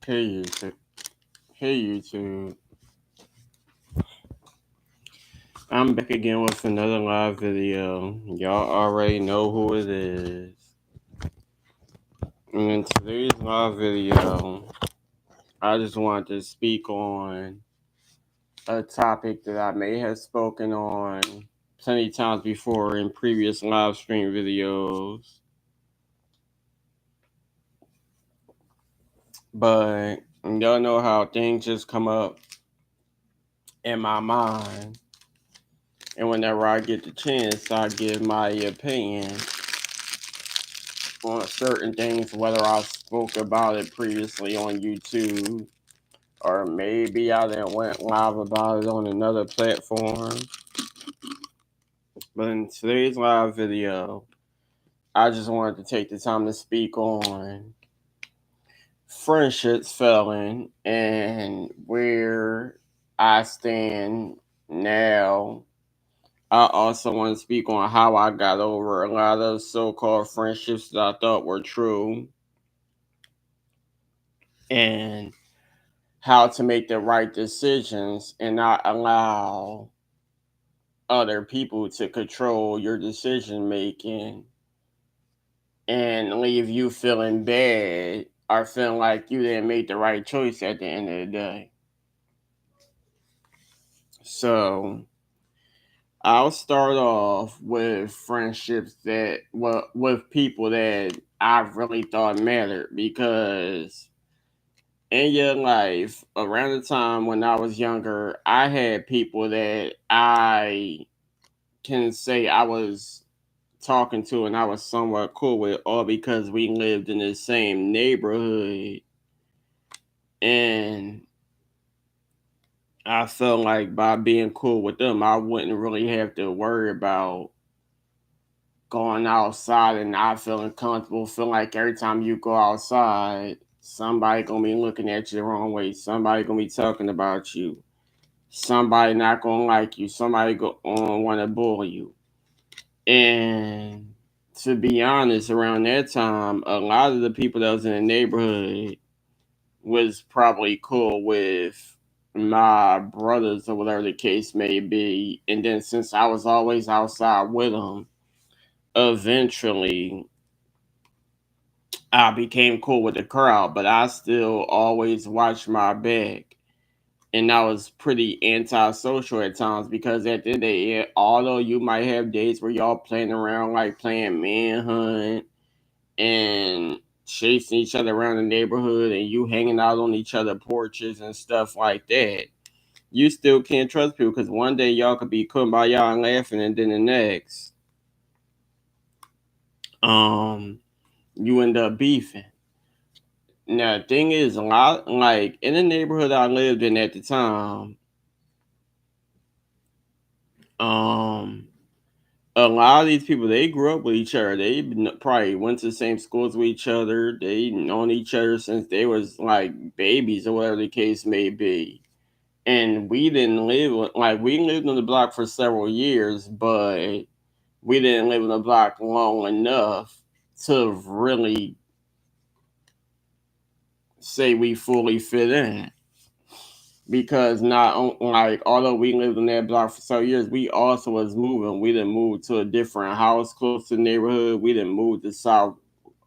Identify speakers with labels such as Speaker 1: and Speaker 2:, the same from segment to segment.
Speaker 1: Hey YouTube. Hey YouTube. I'm back again with another live video. Y'all already know who it is. And in today's live video, I just wanted to speak on a topic that I may have spoken on plenty times before in previous live stream videos. But y'all know how things just come up in my mind. And whenever I get the chance, I give my opinion on certain things, whether I spoke about it previously on YouTube or maybe I then went live about it on another platform. But in today's live video, I just wanted to take the time to speak on friendships failing and where I stand now. I also want to speak on how I got over a lot of so-called friendships that I thought were true and how to make the right decisions and not allow other people to control your decision making and leave you feeling bad or feeling like you didn't make the right choice at the end of the day. So I'll start off with friendships that with people that I really thought mattered because in your life, around the time when I was younger, I had people that I can say I was talking to and I was somewhat cool with, all because we lived in the same neighborhood. And I felt like by being cool with them, I wouldn't really have to worry about going outside and not feeling comfortable. Feel like every time you go outside, somebody gonna be looking at you the wrong way. Somebody gonna be talking about you. Somebody not gonna like you. Somebody gonna want to bully you. And to be honest, around that time, a lot of the people that was in the neighborhood was probably cool with my brothers or whatever the case may be. And then since I was always outside with them, eventually I became cool with the crowd, but I still always watched my back. And I was pretty antisocial at times because at the end of the day, although you might have days where y'all playing around like playing manhunt and chasing each other around the neighborhood and you hanging out on each other porches and stuff like that, you still can't trust people because one day y'all could be kumbaya and laughing and then the next, you end up beefing. Now the thing is, a lot like in the neighborhood I lived in at the time, um a lot of these people they grew up with each other. They probably went to the same schools with each other. They known each other since they was like babies or whatever the case may be. And we didn't live like we lived on the block for several years, but we didn't live on the block long enough to really say we fully fit in. Because like although we lived in that block for several years, we also was moving. We didn't move to a different house close to the neighborhood. We didn't move to south.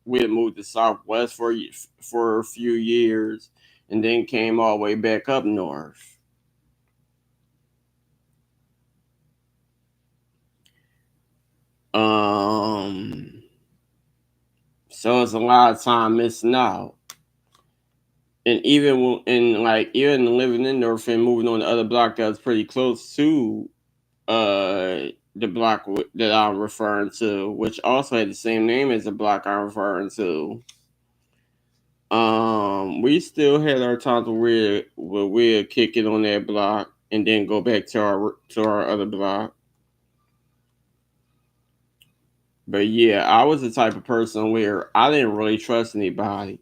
Speaker 1: We didn't move to southwest for a few years, and then came all the way back up north. Um, so it's a lot of time missing out. And even living in North and moving on the other block that was pretty close to the block that I'm referring to, which also had the same name as the block I'm referring to. We still had our times where we'd kick it on that block and then go back to our other block. But yeah, I was the type of person where I didn't really trust anybody.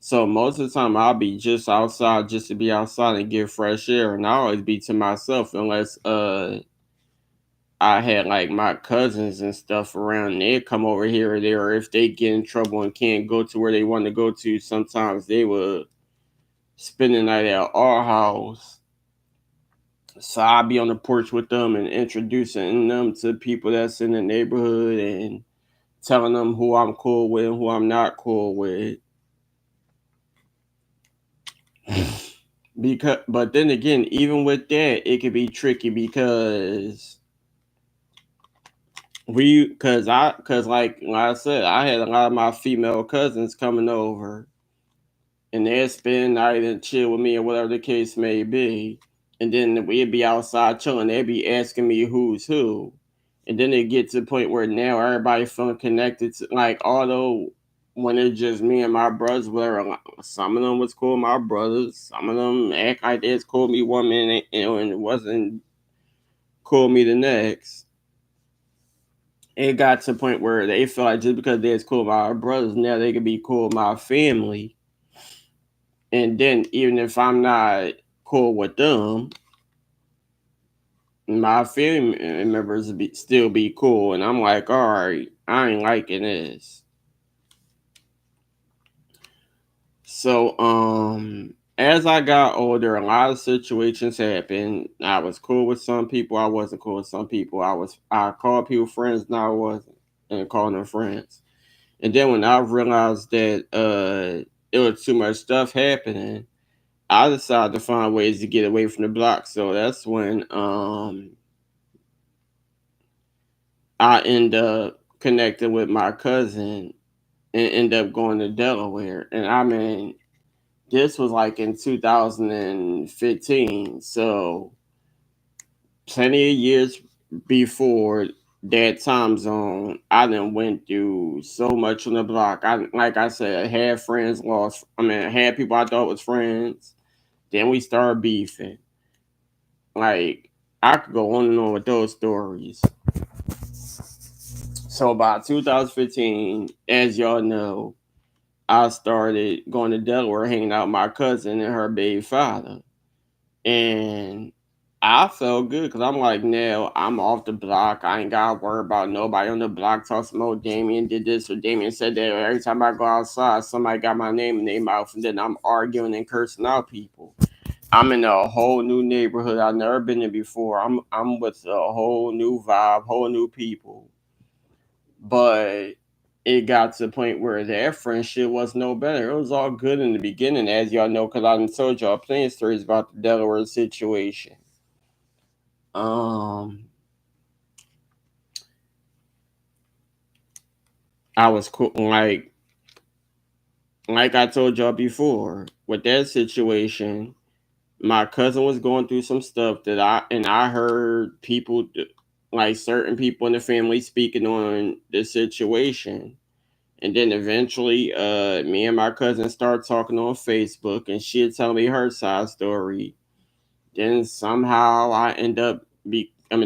Speaker 1: So most of the time I'll be just outside just to be outside and get fresh air, and I always be to myself unless I had like my cousins and stuff around. They'd come over here or there. Or if they get in trouble and can't go to where they want to go to, sometimes they would spend the night at our house. So I'll be on the porch with them and introducing them to people that's in the neighborhood and telling them who I'm cool with and who I'm not cool with. Because, but then again, even with that, it could be tricky because like I said, I had a lot of my female cousins coming over, and they'd spend the night and chill with me or whatever the case may be. And then we'd be outside chilling. They'd be asking me who's who. And then it get to the point where now everybody feeling connected to, like, although when it's just me and my brothers, where some of them was cool, my brothers, some of them act like it's cool me one minute, and it wasn't cool me the next. It got to the point where they felt like just because they're cool with my brothers, now they could be cool with my family. And then even if I'm not cool with them, my family members still be cool. And I'm like, all right, I ain't liking this. So as I got older, a lot of situations happened. I was cool with some people, I wasn't cool with some people. I called people friends, now I wasn't, and calling them friends. And then when I realized that it was too much stuff happening, I decided to find ways to get away from the block. So that's when I end up connecting with my cousin and end up going to Delaware. And I mean, this was like in 2015. So plenty of years before that time zone, I done went through so much on the block. Like I said, I had friends lost. I mean, I had people I thought was friends. Then we started beefing. Like, I could go on and on with those stories. So about 2015, as y'all know, I started going to Delaware, hanging out with my cousin and her baby father. And I felt good because I'm like, now I'm off the block. I ain't got to worry about nobody on the block talking some old Damien did this or Damien said that. Every time I go outside, somebody got my name in their mouth, and then I'm arguing and cursing out people. I'm in a whole new neighborhood. I've never been there before. I'm with a whole new vibe, whole new people. But it got to the point where that friendship was no better. It was all good in the beginning, as y'all know, because I done told y'all plenty of stories about the Delaware situation. Um, I was cool, like I told y'all before, with that situation. My cousin was going through some stuff I heard people like certain people in the family speaking on the situation. And then eventually me and my cousin started talking on Facebook, and she'd tell me her side story. Then somehow I end up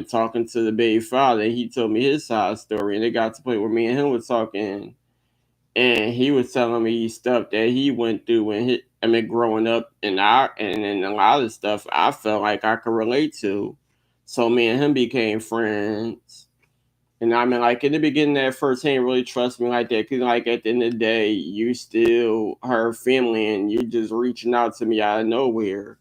Speaker 1: talking to the baby father, and he told me his side story, and it got to the point where me and him were talking, and he was telling me stuff that he went through when growing up, and a lot of stuff I felt like I could relate to. So me and him became friends. And I mean, like in the beginning, at first, he didn't really trust me like that. Cause like at the end of the day, you still her family, and you just reaching out to me out of nowhere.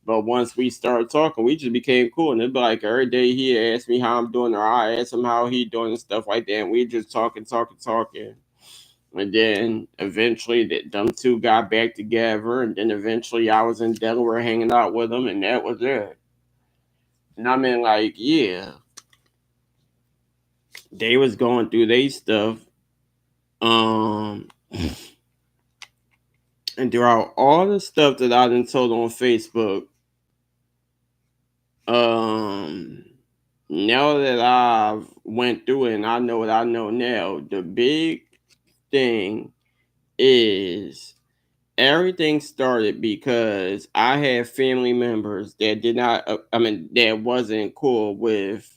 Speaker 1: But once we started talking, we just became cool. And it'd be like every day he asked me how I'm doing, or I asked him how he doing and stuff like that. And we just talking. And then eventually them two got back together. And then eventually I was in Delaware hanging out with them. And that was it. And I mean, like, yeah, they was going through their stuff. Um, and throughout all the stuff that I done told on Facebook, um, now that I've went through it and I know what I know now, the big thing is everything started because I had family members that did not, that wasn't cool with,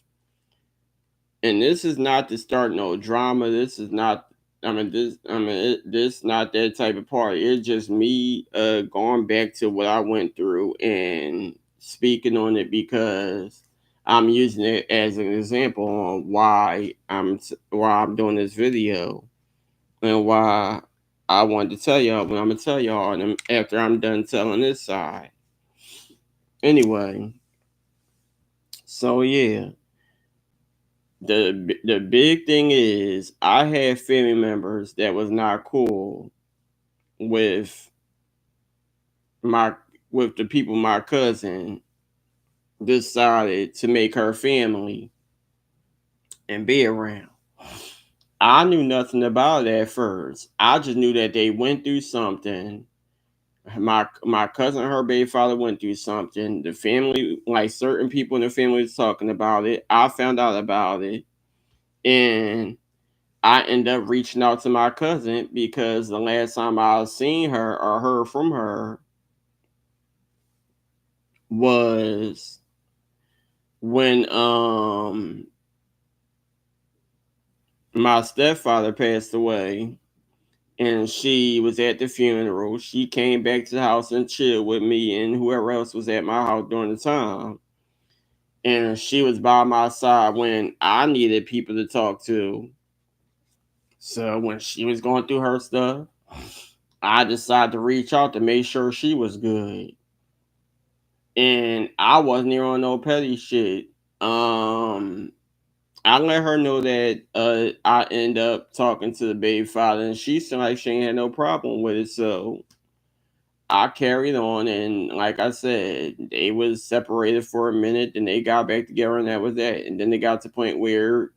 Speaker 1: and this is not to start no drama. This is not, this not that type of party. It's just me going back to what I went through and speaking on it because I'm using it as an example on why I'm doing this video and why I wanted to tell y'all, but I'm gonna tell y'all and after I'm done telling this side. Anyway, so yeah, the big thing is I had family members that was not cool with my with the people my cousin decided to make her family and be around. I knew nothing about it at first. I just knew that they went through something. My cousin, her baby father went through something. The family, like certain people in the family, was talking about it. I found out about it, and I ended up reaching out to my cousin because the last time I seen her or heard from her was when my stepfather passed away, and she was at the funeral. She came back to the house and chilled with me and whoever else was at my house during the time. And she was by my side when I needed people to talk to. So when she was going through her stuff, I decided to reach out to make sure she was good. And I wasn't even on no petty shit. Um, I let her know that I end up talking to the baby father, and she said like she ain't had no problem with it. So I carried on, and like I said, they was separated for a minute, then they got back together, and that was that. And then they got to the point where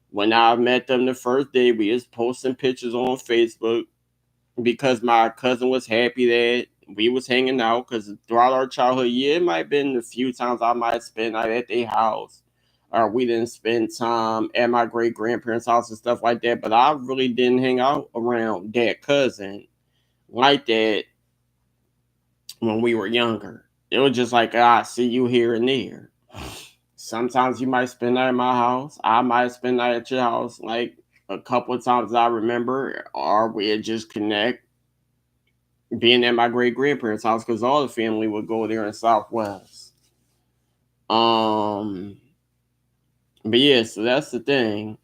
Speaker 1: when I met them the first day, we was posting pictures on Facebook because my cousin was happy that we was hanging out. Because throughout our childhood, yeah, it might have been a few times I might spend night at their house, or we didn't spend time at my great grandparents' house and stuff like that. But I really didn't hang out around that cousin like that when we were younger. It was just like, I see you here and there. Sometimes you might spend night at my house. I might spend night at your house. Like a couple of times I remember, or we'd just connect being at my great grandparents' house because all the family would go there in Southwest. Um, but yeah, so that's the thing.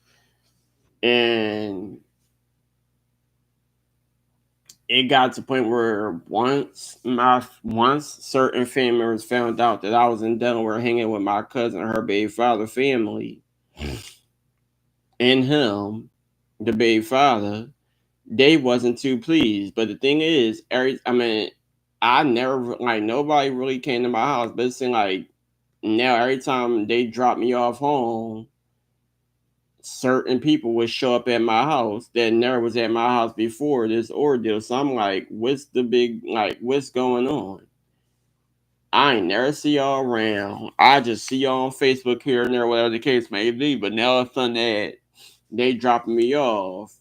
Speaker 1: And it got to the point where once certain family members found out that I was in Delaware hanging with my cousin and her baby father family and him, the baby father, they wasn't too pleased. But the thing is, I never like nobody really came to my house, but it seemed like now every time they drop me off home, certain people would show up at my house that never was at my house before this ordeal. So I'm like, what's going on? I ain't never see y'all around. I just see y'all on Facebook here and there, whatever the case may be. But now all of a sudden that they dropping me off,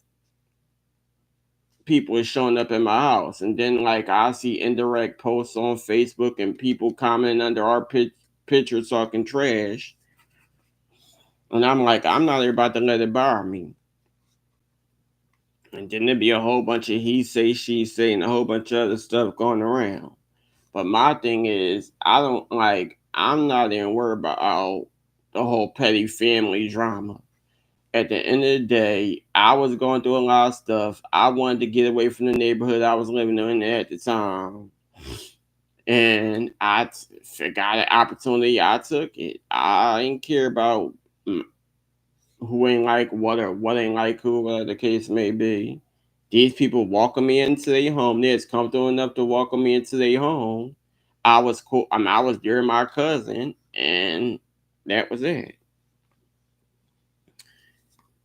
Speaker 1: people is showing up at my house. And then like I see indirect posts on Facebook and people commenting under our pictures talking trash. And I'm like, I'm not about to let it bother me. And then there'd be a whole bunch of he say, she say, and a whole bunch of other stuff going around. But my thing is, I'm not even worried about the whole petty family drama. At the end of the day, I was going through a lot of stuff. I wanted to get away from the neighborhood I was living in at the time. And got an opportunity. I took it. I didn't care about who ain't like what or what ain't like who, whatever the case may be. These people welcome me into their home. They're comfortable enough to welcome me into their home. I was cool. I was near my cousin, and that was it.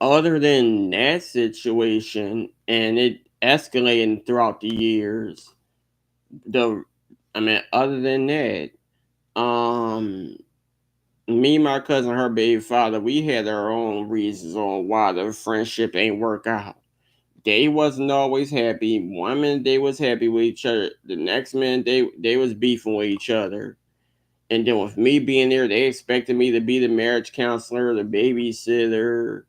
Speaker 1: Other than that situation, and it escalating throughout the years. The, other than that, um, me, my cousin, her baby father, we had our own reasons on why the friendship ain't work out. They wasn't always happy. One minute they was happy with each other. The next minute they was beefing with each other. And then with me being there, they expected me to be the marriage counselor, the babysitter,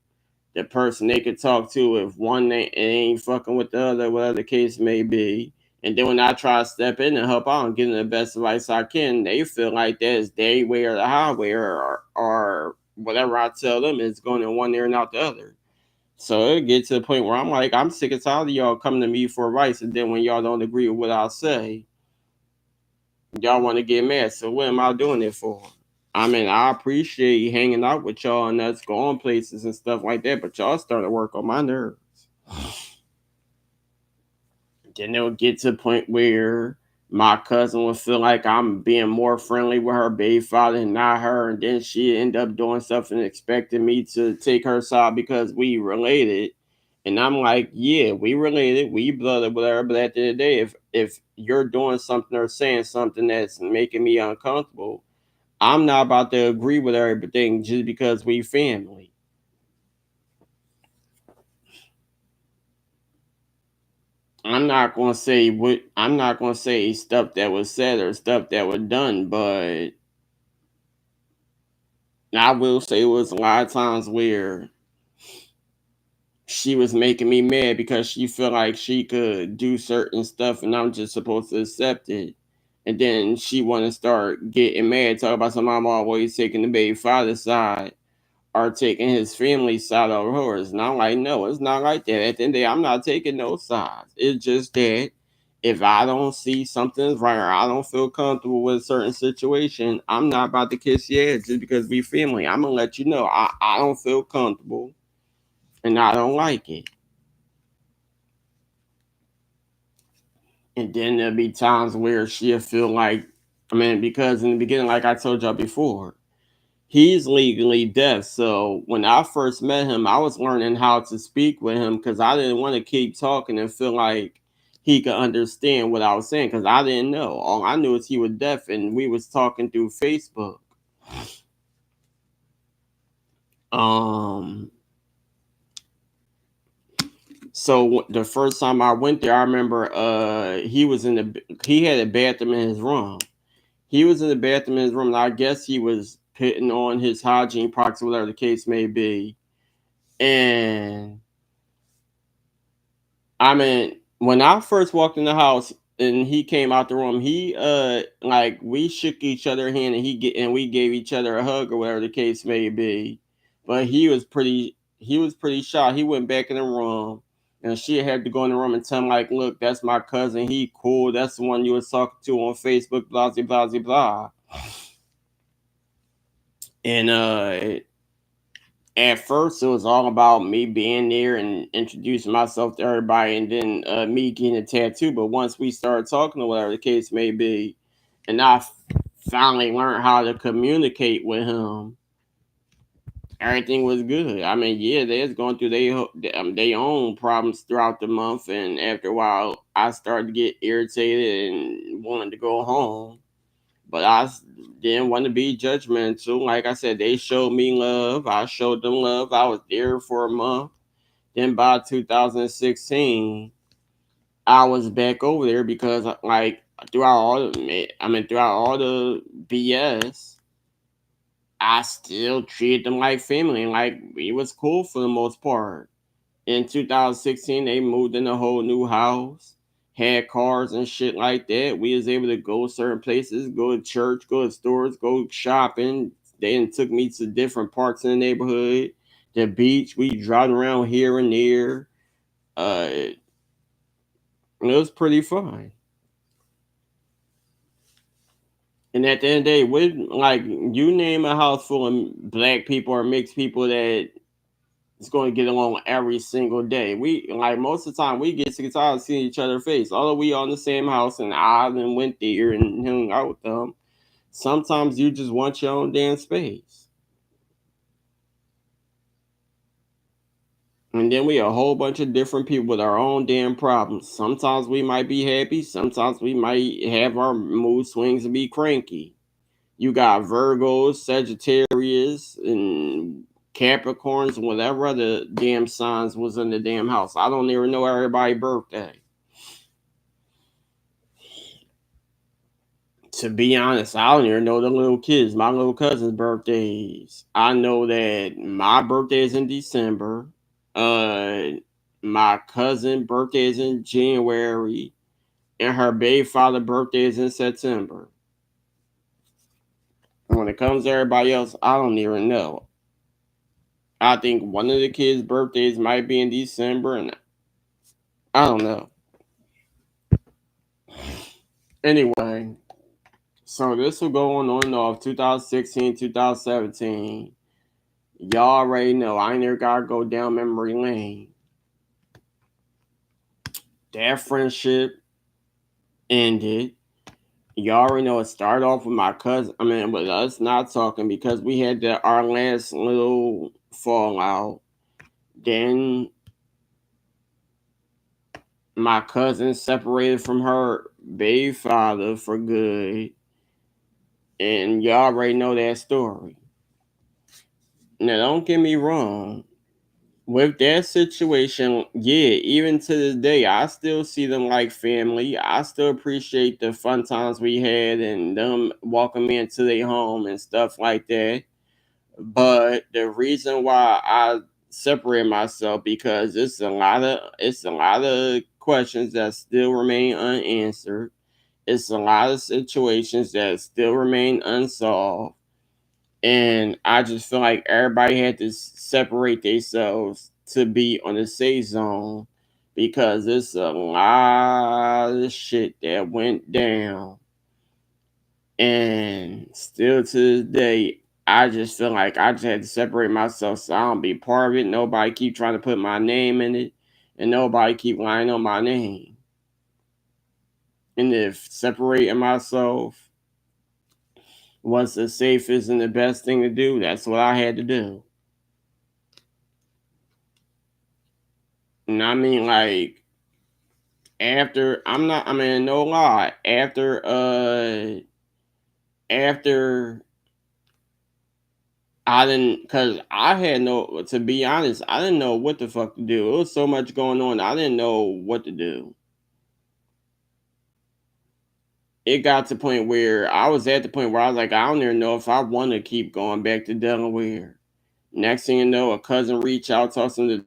Speaker 1: the person they could talk to if one ain't fucking with the other, whatever the case may be. And then when I try to step in and help out and give them the best advice I can, they feel like that is their way or the highway, or whatever I tell them is going in one ear and out the other. So it get to the point where I'm like, I'm sick and tired of y'all coming to me for advice, and then when y'all don't agree with what I say, y'all want to get mad. So what am I doing it for? I mean, I appreciate hanging out with y'all and us going places and stuff like that, but y'all starting to work on my nerves. Then it'll get to the point where my cousin will feel like I'm being more friendly with her baby father and not her, and then she end up doing something expecting me to take her side because we related. And I'm like, yeah, we related, we blooded, whatever. But at the end of the day, if you're doing something or saying something that's making me uncomfortable, I'm not about to agree with everything just because we family. I'm not gonna say stuff that was said or stuff that was done, but I will say it was a lot of times where she was making me mad because she felt like she could do certain stuff and I'm just supposed to accept it. And then she want to start getting mad, talk about some I'm always taking the baby father's side or taking his family side over hers. And I'm like, no, it's not like that. At the end of the day, I'm not taking no sides. It's just that if I don't see something's right or I don't feel comfortable with a certain situation, I'm not about to kiss your ass just because we family. I'm gonna let you know I don't feel comfortable and I don't like it. And then there'll be times where she'll feel like, I mean, because in the beginning, like I told y'all before, he's legally deaf. So when I first met him, I was learning how to speak with him because I didn't want to keep talking and feel like he could understand what I was saying because I didn't know. All I knew is he was deaf and we was talking through Facebook. Um, so the first time I went there, I remember he had a bathroom in his room. He was in the bathroom in his room, and I guess he was putting on his hygiene products, whatever the case may be. And I mean, when I first walked in the house and he came out the room, he like we shook each other hand and we gave each other a hug or whatever the case may be. But he was pretty shy. He went back in the room and she had to go in the room and tell him like, look, that's my cousin. He cool. That's the one you was talking to on Facebook, blah blah blah blah. And at first it was all about me being there and introducing myself to everybody and then me getting a tattoo. But once we started talking or whatever the case may be, and finally learned how to communicate with him, everything was good. I mean, yeah, they was going through their own problems throughout the month, and after a while, I started to get irritated and wanted to go home. But didn't want to be judgmental. Like I said, they showed me love. I showed them love. I was there for a month. Then by 2016, I was back over there because like throughout all the BS, I still treated them like family. Like it was cool for the most part. In 2016, they moved in a whole new house, had cars and shit like that. We was able to go certain places, go to church, go to stores, go shopping. They done took me to different parts in the neighborhood, the beach. We driving around here and there. It was pretty fun. And at the end of the day, with like you name a house full of black people or mixed people that is going to get along every single day. We like most of the time we get sick and tired of seeing each other face. Although we on the same house and I then went there and hung out with them. Sometimes you just want your own damn space. And then we a whole bunch of different people with our own damn problems. Sometimes we might be happy. Sometimes we might have our mood swings and be cranky. You got Virgos, Sagittarius, and Capricorns, and whatever other damn signs was in the damn house. I don't even know everybody's birthday. To be honest, I don't even know the little kids, my little cousin's birthdays. I know that my birthday is in December. Uh, my cousin birthday is in January, and her baby father birthday is in September. And when it comes to everybody else, I don't even know. I think one of the kids' birthdays might be in December, and I don't know. Anyway, so this will go on and off 2016, 2017. Y'all already know I ain't never gotta go down memory lane. That friendship ended. Y'all already know it started off with my cousin. I mean, with us not talking because we had our last little fallout. Then my cousin separated from her baby father for good. And y'all already know that story. Now, don't get me wrong. With that situation, yeah, even to this day, I still see them like family. I still appreciate the fun times we had and them walking me into their home and stuff like that. But the reason why I separate myself because it's a lot of questions that still remain unanswered. It's a lot of situations that still remain unsolved. And I just feel like everybody had to separate themselves to be on the safe zone because it's a lot of shit that went down. And still to this day, I just feel like I just had to separate myself so I don't be part of it. Nobody keep trying to put my name in it, and nobody keep lying on my name. And if separating myself was the safest and the best thing to do, that's what I had to do. And I mean, like, after I'm not, I mean, no lie, after I didn't, cause I had no, to be honest, I didn't know what the fuck to do. It was so much going on, I didn't know what to do. It got to the point where I was at the point where I was like, I don't even know if I want to keep going back to Delaware. Next thing you know, a cousin reach out, talking the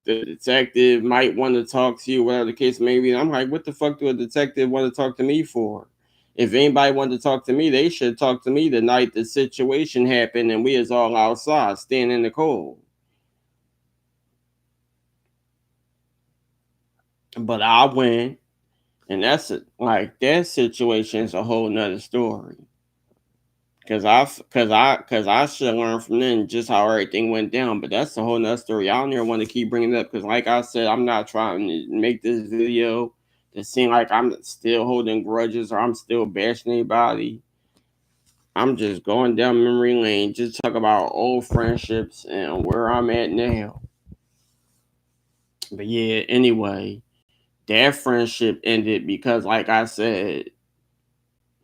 Speaker 1: detective, might want to talk to you, whatever the case may be. And I'm like, what the fuck do a detective want to talk to me for? If anybody wanted to talk to me, they should talk to me the night the situation happened and we was all outside, standing in the cold. But I went, and like that situation is a whole nother story. Cause I should learn from then just how everything went down. But that's a whole nother story. I don't even want to keep bringing it up because, like I said, I'm not trying to make this video to seem like I'm still holding grudges or I'm still bashing anybody. I'm just going down memory lane, just talk about old friendships and where I'm at now. But yeah, anyway, that friendship ended because, like I said,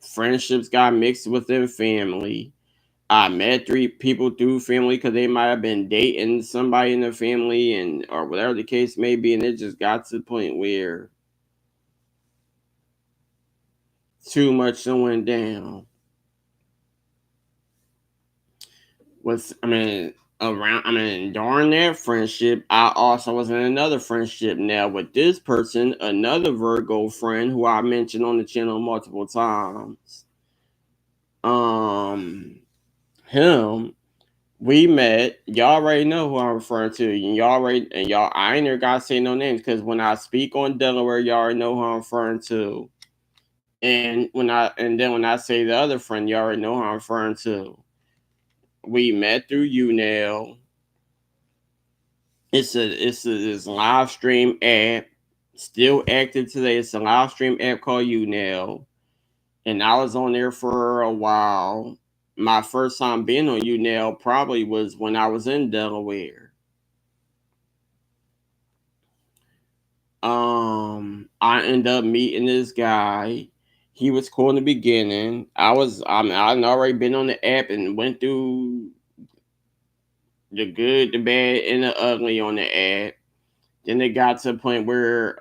Speaker 1: friendships got mixed within family. I met three people through family because they might have been dating somebody in the family and or whatever the case may be, and it just got to the point where too much went down. During that friendship, I also was in another friendship now with this person, another Virgo friend who I mentioned on the channel multiple times. Um, him We met. Y'all already know who I'm referring to. And y'all. I ain't never gotta say no names because when I speak on Delaware, y'all already know who I'm referring to. And then when I say the other friend, y'all already know who I'm referring to. We met through UNAIL. This live stream app, still active today. It's a live stream app called UNAIL, and I was on there for a while. My first time being on UNAIL probably was when I was in Delaware. I ended up meeting this guy. He was cool in the beginning. I'd already been on the app and went through the good, the bad, and the ugly on the app. Then it got to a point where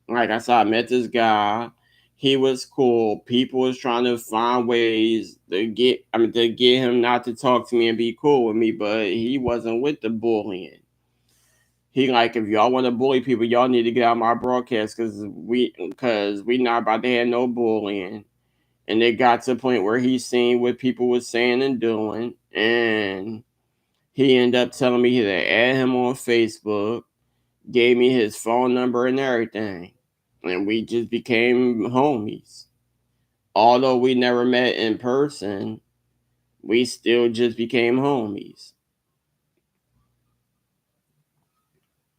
Speaker 1: like I said, I met this guy. He was cool. People was trying to find ways to get him not to talk to me and be cool with me, but he wasn't with the bullying. He like, if y'all want to bully people, y'all need to get out of my broadcast because we not about to have no bullying. And it got to the point where he seen what people was saying and doing, and He ended up telling me to add him on Facebook, gave me his phone number and everything. And we just became homies. Although we never met in person, we still just became homies.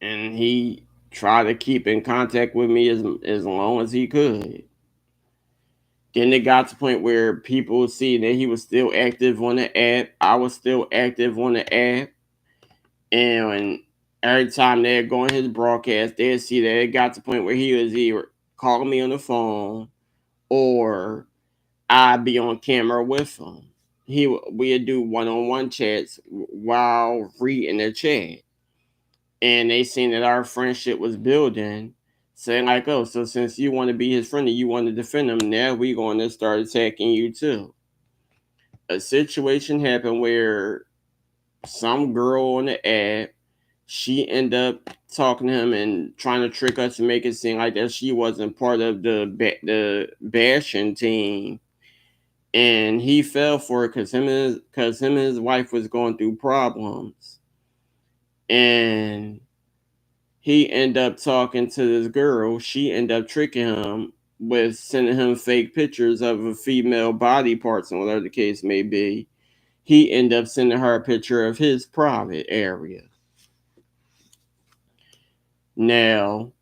Speaker 1: And he tried to keep in contact with me as long as he could. Then it got to the point where people see that he was still active on the app. I was still active on the app. And every time they'd go on his broadcast, they'd see that it got to the point where he was either calling me on the phone or I'd be on camera with him. We'd do one-on-one chats while reading the chat. And they seen that our friendship was building, saying like, oh, so since you want to be his friend and you want to defend him, now we going to start attacking you too. A situation happened where some girl on the app, she ended up talking to him and trying to trick us to make it seem like that she wasn't part of the bashing team, and he fell for it because him and his wife was going through problems, and he ended up talking to this girl. She ended up tricking him with sending him fake pictures of a female body parts and whatever the case may be. He ended up sending her a picture of his private area. Now,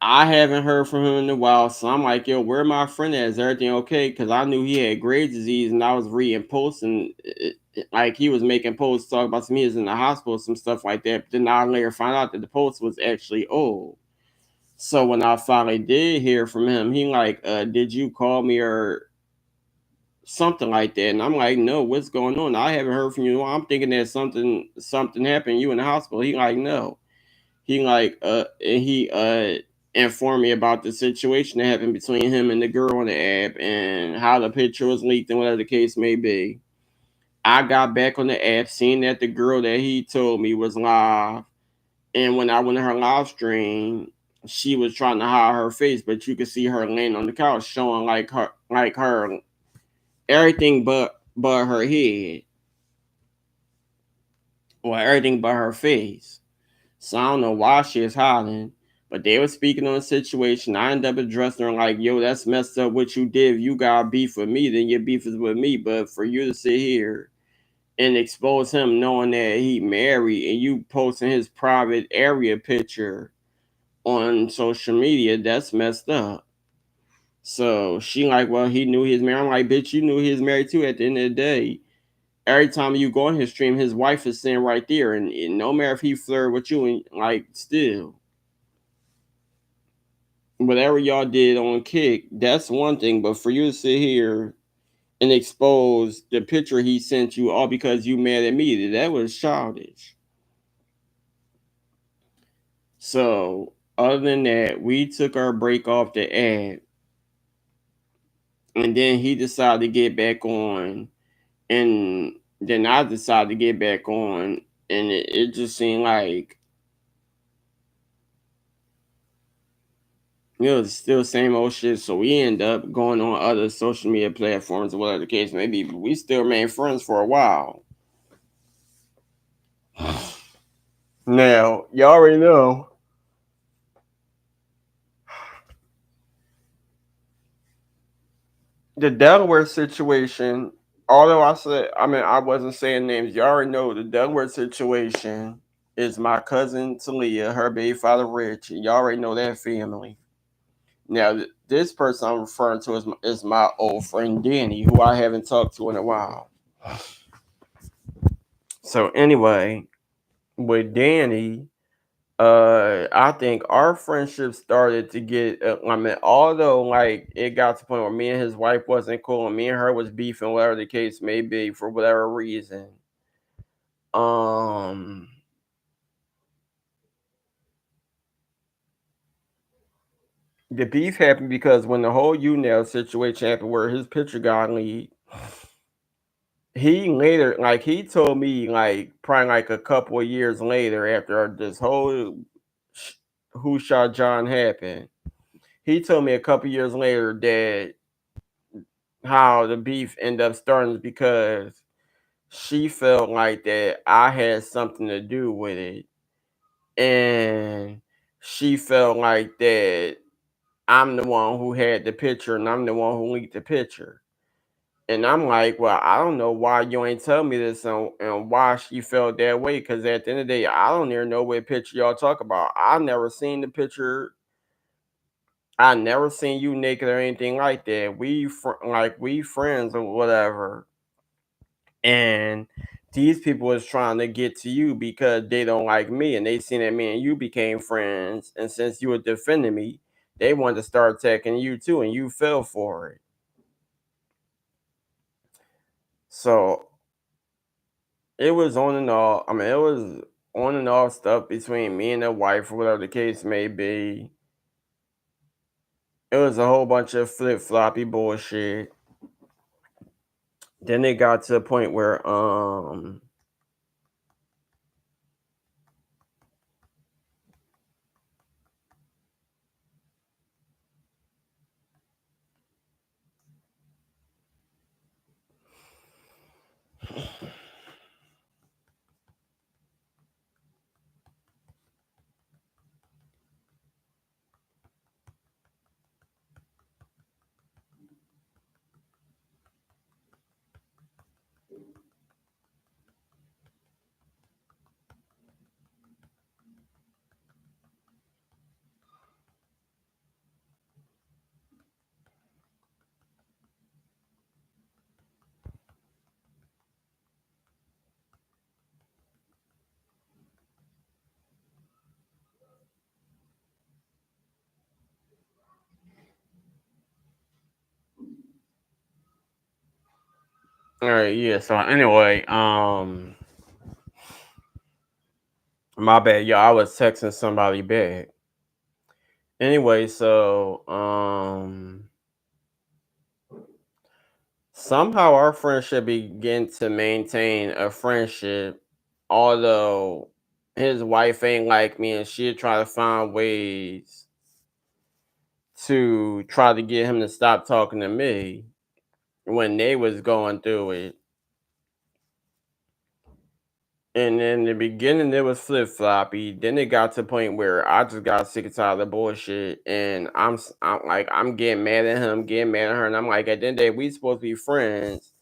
Speaker 1: I haven't heard from him in a while, so I'm like, yo, where my friend at? Is everything okay? Because I knew he had Graves' disease, and I was reading posts, and like he was making posts talking about some he was in the hospital, some stuff like that. But then I later found out that the post was actually old. So when I finally did hear from him, he like, did you call me or something like that? And I'm like, no, what's going on? I haven't heard from you. I'm thinking that something happened. You in the hospital? He like, no. He like and he informed me about the situation that happened between him and the girl on the app and how the picture was leaked and whatever the case may be. I got back on the app, seeing that the girl that he told me was live, and when I went to her live stream, she was trying to hide her face, but you could see her laying on the couch, showing like her everything but her head, or everything but her face. So I don't know why she is hiding, but they were speaking on the situation. I ended up addressing her like, yo, that's messed up what you did. If you got beef with me, then your beef is with me. But for you to sit here and expose him knowing that he married and you posting his private area picture on social media, that's messed up. So she like, well, he knew he was married. I'm like, bitch, you knew he was married too at the end of the day. Every time you go on his stream, his wife is sitting right there, and no matter if he flirt with you, and like still, whatever y'all did on Kick, that's one thing. But for you to sit here and expose the picture he sent you all because you mad at me, that was childish. So other than that, we took our break off the ad, and then he decided to get back on, and then I decided to get back on, and it just seemed like it was still same old shit. So we end up going on other social media platforms or whatever the case may be. But we still remain friends for a while. Now, you already know the Delaware situation. Although I wasn't saying names. You already know the Delaware situation is my cousin Talia, her baby father Rich. You already know that family. Now, this person I'm referring to is my old friend Danny, who I haven't talked to in a while. So anyway, with Danny, I think our friendship started to get. I mean, although like it got to the point where me and his wife wasn't cool, and me and her was beefing, whatever the case may be, for whatever reason. Um, the beef happened because when the whole UNL situation happened, where his picture got leaked, he later, like he told me, like probably like a couple of years later, after this whole Who Shot John happened, he told me a couple years later that how the beef ended up starting because she felt like that I had something to do with it, and she felt like that I'm the one who had the picture and I'm the one who leaked the picture. And I'm like, well, I don't know why you ain't tell me this and why she felt that way. Cause at the end of the day, I don't even know what picture y'all talk about. I never seen the picture. I never seen you naked or anything like that. We friends or whatever. And these people is trying to get to you because they don't like me and they seen that me and you became friends. And since you were defending me, they wanted to start attacking you too, and you fell for it. So it was on and off. I mean, it was on and off stuff between me and the wife, or whatever the case may be. It was a whole bunch of flip floppy bullshit. Then it got to a point where all right, yeah. So anyway, my bad, y'all. I was texting somebody back. Anyway, so somehow our friendship began to maintain a friendship, although his wife ain't like me and she'd try to find ways to try to get him to stop talking to me when they was going through it. And in the beginning, it was flip floppy. Then it got to the point where I just got sick and tired of the bullshit, and I'm like, I'm getting mad at him, getting mad at her, and I'm like, at the end of the day, we supposed to be friends.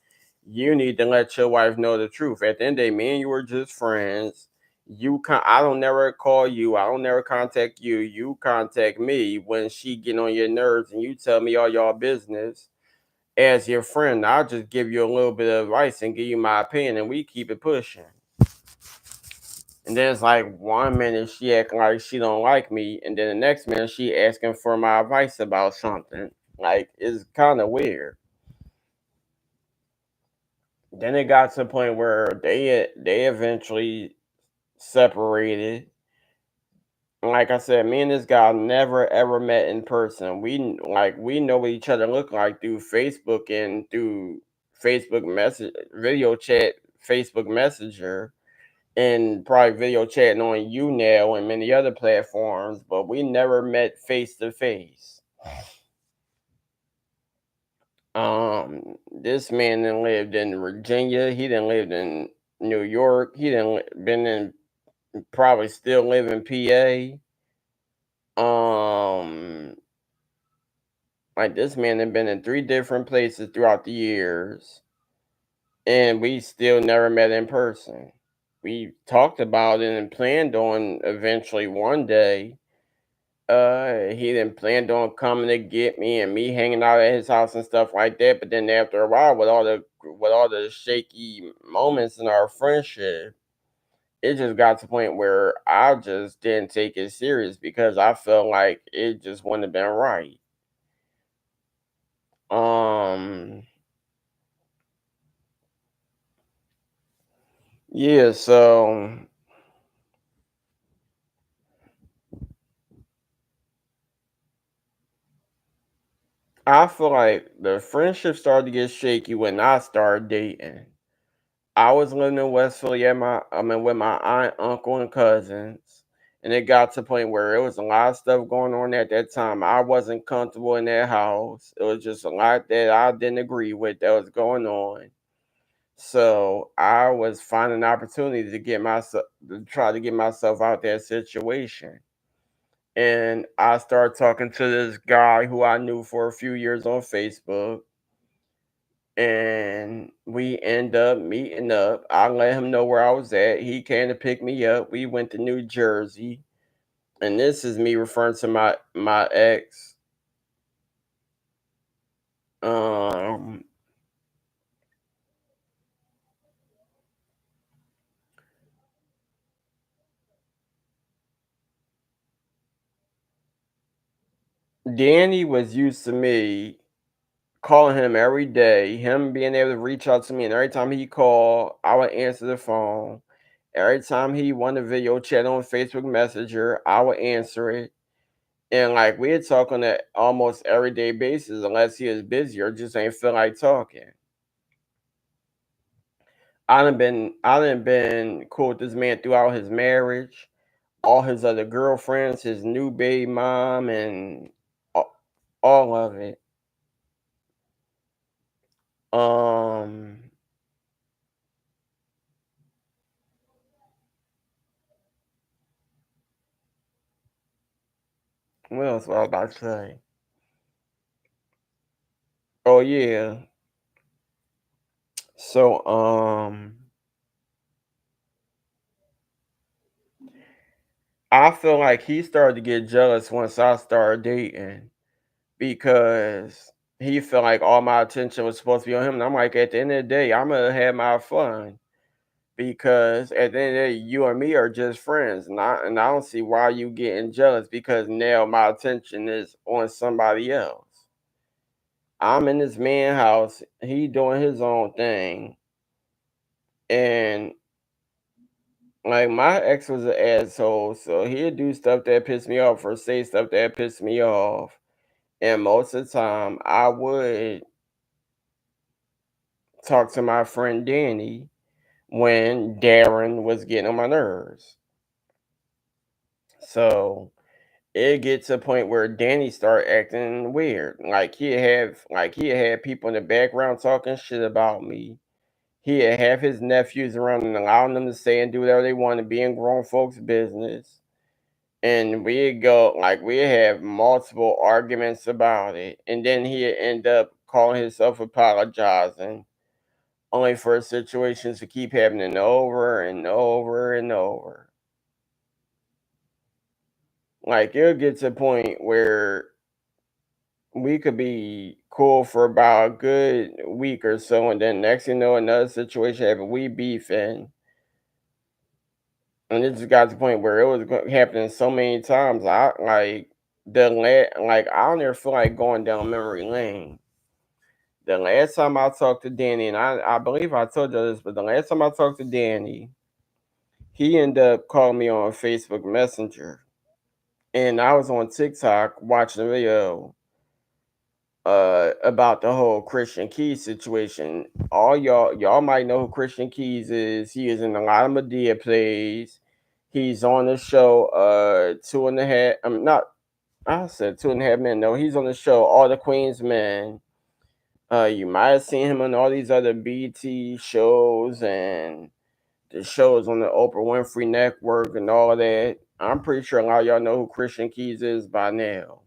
Speaker 1: You need to let your wife know the truth. At the end of the day, me and you were just friends. I don't never call you. I don't never contact you. You contact me when she get on your nerves, and you tell me all your business. As your friend, I'll just give you a little bit of advice and give you my opinion, and we keep it pushing. And then it's like 1 minute she acting like she don't like me, and then the next minute she asking for my advice about something. Like it's kind of weird. Then it got to the point where they eventually separated. And like I said, me and this guy never ever met in person. We know what each other look like through Facebook and through Facebook message video chat, Facebook Messenger, and probably video chatting on YouNow and many other platforms, but we never met face to face. This man then lived in Virginia. He then lived in New York. He then been in probably still live in PA. Um, like this man had been in three different places throughout the years, and we still never met in person. We talked about it and planned on eventually one day. He then planned on coming to get me and me hanging out at his house and stuff like that. But then after a while, with all the shaky moments in our friendship, it just got to the point where I just didn't take it serious because I felt like it just wouldn't have been right. Um, yeah, so I feel like the friendship started to get shaky when I started dating. I was living in West Philly with my aunt, uncle, and cousins. And it got to the point where it was a lot of stuff going on at that time. I wasn't comfortable in that house. It was just a lot that I didn't agree with that was going on. So I was finding an opportunity to get myself to try to get myself out that situation. And I started talking to this guy who I knew for a few years on Facebook. And we end up meeting up. I let him know where I was at. He came to pick me up. We went to New Jersey. And this is me referring to my ex. Um Danny was used to me calling him every day, him being able to reach out to me, and every time he called, I would answer the phone. Every time he wanted a video chat on Facebook Messenger, I would answer it. And like we'd talk on an almost everyday basis unless he is busy or just ain't feel like talking. I done been cool with this man throughout his marriage, all his other girlfriends, his new baby mom, and a- all of it. Um, what else was I about to say? Oh yeah. So I feel like he started to get jealous once I started dating because he felt like all my attention was supposed to be on him. And I'm like, at the end of the day, I'm gonna have my fun because at the end of the day, you and me are just friends. And I don't see why you getting jealous because now my attention is on somebody else. I'm in this man house, he doing his own thing. And like my ex was an asshole, so he'd do stuff that pissed me off or say stuff that pissed me off. And most of the time, I would talk to my friend Danny when Darren was getting on my nerves. So it gets to a point where Danny started acting weird. Like he had people in the background talking shit about me. He'd have his nephews around and allowing them to say and do whatever they want to be in grown folks' business. And we'd have multiple arguments about it. And then he'd end up calling himself apologizing, only for situations to keep happening over and over and over. Like it'll get to a point where we could be cool for about a good week or so, and then next thing you know, another situation happened. We beefing, and it just got to the point where it was happening so many times. I don't ever feel like going down memory lane. The last time I talked to Danny, and I believe I told you this, but the last time I talked to Danny, he ended up calling me on Facebook Messenger. And I was on TikTok watching a video about the whole Christian Keys situation. All y'all might know who Christian Keys is. He is in a lot of Medea plays. He's on the show two and a half I'm not I said 2.5 men. No, he's on the show All the Queen's Men. You might have seen him on all these other BT shows and the shows on the Oprah Winfrey Network and all that. I'm pretty sure a lot of y'all know who Christian Keys is by now.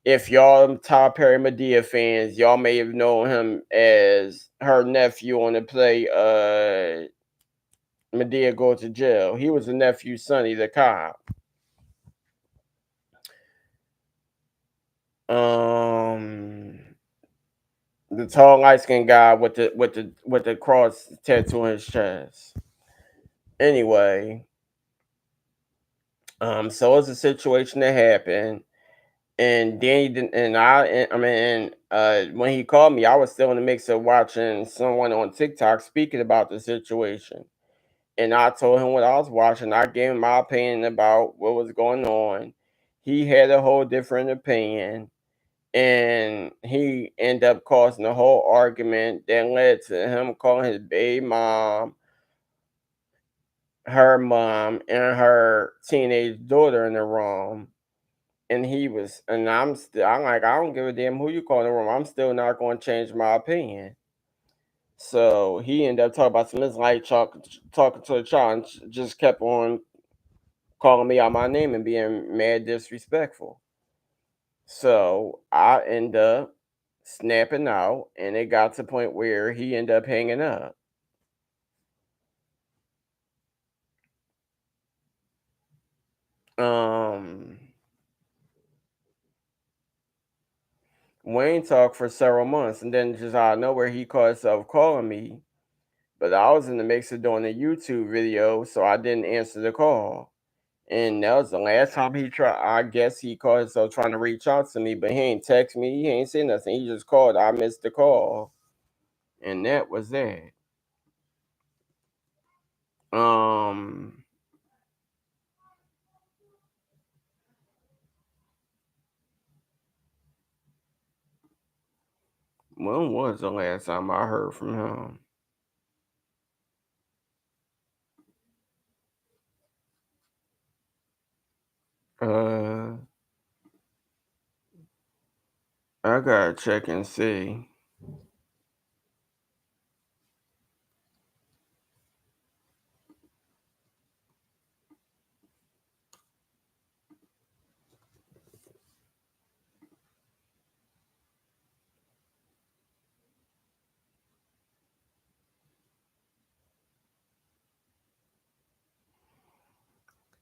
Speaker 1: If y'all Tyler Perry Medea fans, y'all may have known him as her nephew on the play Medea Go to Jail. He was the nephew Sonny the cop. Um the tall light skinned guy with the cross tattoo on his chest. Anyway, so it's a situation that happened. And Danny didn't, when he called me, I was still in the mix of watching someone on TikTok speaking about the situation. And I told him what I was watching. I gave him my opinion about what was going on. He had a whole different opinion. And he ended up causing a whole argument that led to him calling his baby mom, her mom, and her teenage daughter in the room. And I'm like, I don't give a damn who you call in the room. I'm still not going to change my opinion. So he ended up talking about some his life, talking to the child, and just kept on calling me out my name and being mad disrespectful. So I end up snapping out, and it got to the point where he ended up hanging up. Um, Wayne talked for several months, and then just out of nowhere, he caught himself calling me. But I was in the mix of doing a YouTube video, so I didn't answer the call. And that was the last time he tried. I guess he called himself trying to reach out to me, but he ain't text me. He ain't say nothing. He just called. I missed the call, and that was that. Um, when was the last time I heard from him? Uh, I gotta check and see.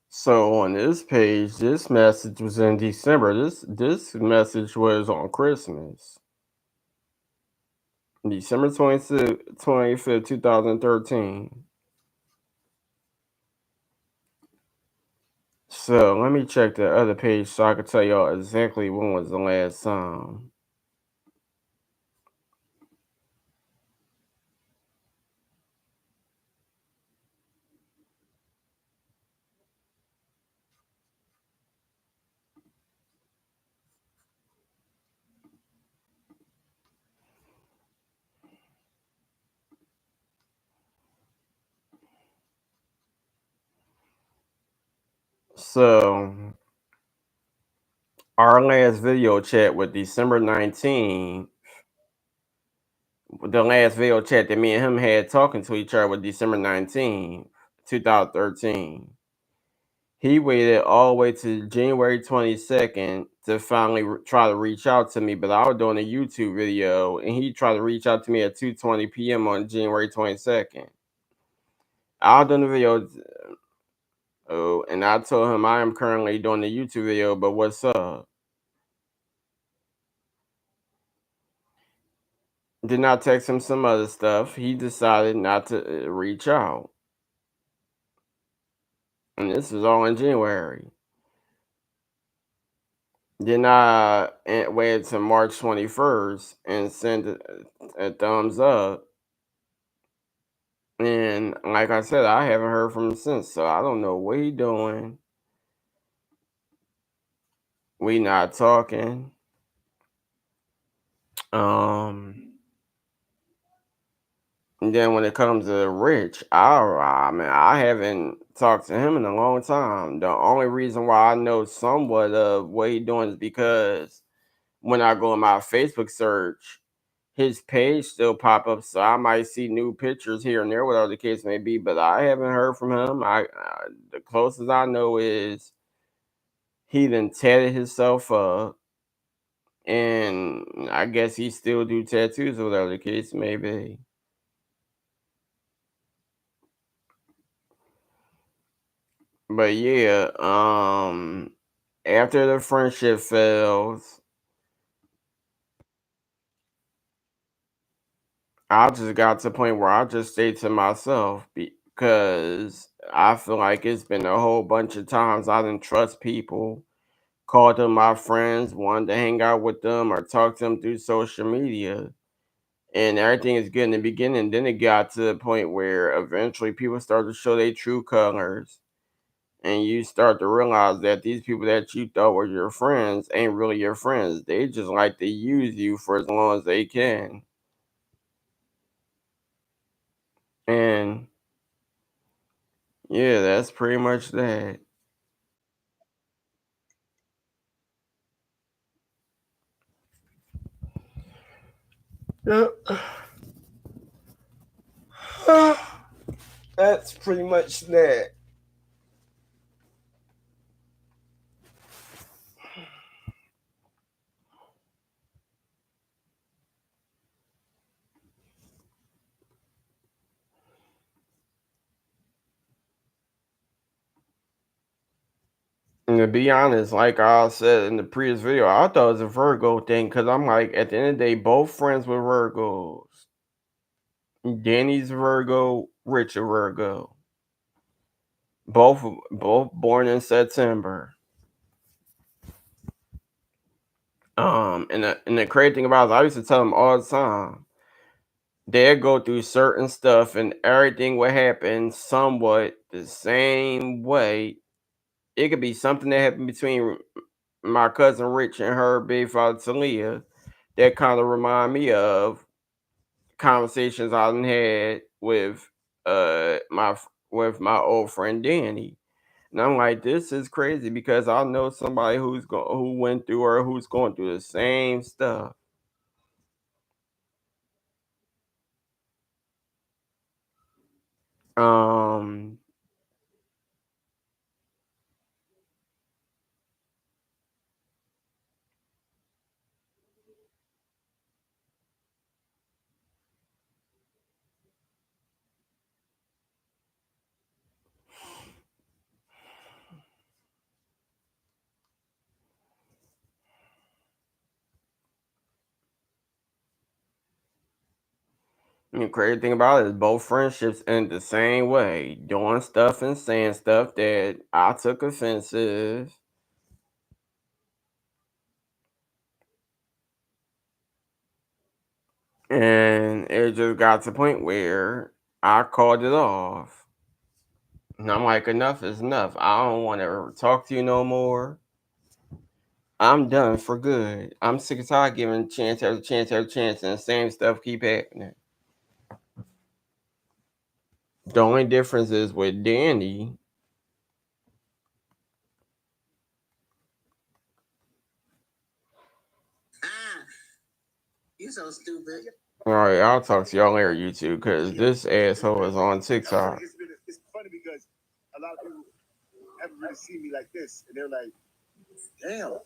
Speaker 1: So on this page, this message was in December. This message was on Christmas, December 25th, 2013. So let me check the other page so I can tell y'all exactly when was the last time. So our last video chat with December 19th, the last video chat that me and him had talking to each other was December 19th, 2013. He waited all the way to January 22nd to finally try to reach out to me, but I was doing a YouTube video and he tried to reach out to me at 2:20 p.m. on January 22nd. I was doing the video. Oh, and I told him I am currently doing the YouTube video, but what's up? Did not text him some other stuff. He decided not to reach out. And this was all in January. Then I waited to March 21st and sent a thumbs up. And like I said, I haven't heard from him since. So I don't know what he doing. We not talking. Um And then when it comes to Rich, I mean, I haven't talked to him in a long time. The only reason why I know somewhat of what he doing is because when I go in my Facebook search, his page still pop up, so I might see new pictures here and there, whatever the case may be. But I haven't heard from him. The closest I know is he done tatted himself up, and I guess he still do tattoos, whatever the case may be. But yeah, after the friendship fails, I just got to the point where I just stayed to myself because I feel like it's been a whole bunch of times I didn't trust people, called them my friends, wanted to hang out with them or talk to them through social media. And everything is good in the beginning. Then it got to the point where eventually people started to show their true colors. And you start to realize that these people that you thought were your friends ain't really your friends. They just like to use you for as long as they can. And yeah, that's pretty much that. Yep. That's pretty much that. And to be honest, like I said in the previous video, I thought it was a Virgo thing because I'm like, at the end of the day, both friends with Virgos. Danny's Virgo, Rich a Virgo. Both born in September. And the crazy thing about it is I used to tell them all the time, they'd go through certain stuff and everything would happen somewhat the same way. It could be something that happened between my cousin Rich and her big father Talia that kind of remind me of conversations I done had with my old friend Danny. And I'm like, this is crazy because I know somebody who went through or who's going through the same stuff. Um, and the crazy thing about it is both friendships end the same way, doing stuff and saying stuff that I took offensive. And it just got to the point where I called it off. And I'm like, enough is enough. I don't want to talk to you no more. I'm done for good. I'm sick and tired of giving chance after chance after chance and the same stuff keep happening. The only difference is with Danny.
Speaker 2: You so stupid.
Speaker 1: All right, I'll talk to y'all later, YouTube, because this asshole is on TikTok.
Speaker 2: It's funny because a lot of people haven't really seen me like this, and they're like, "Damn,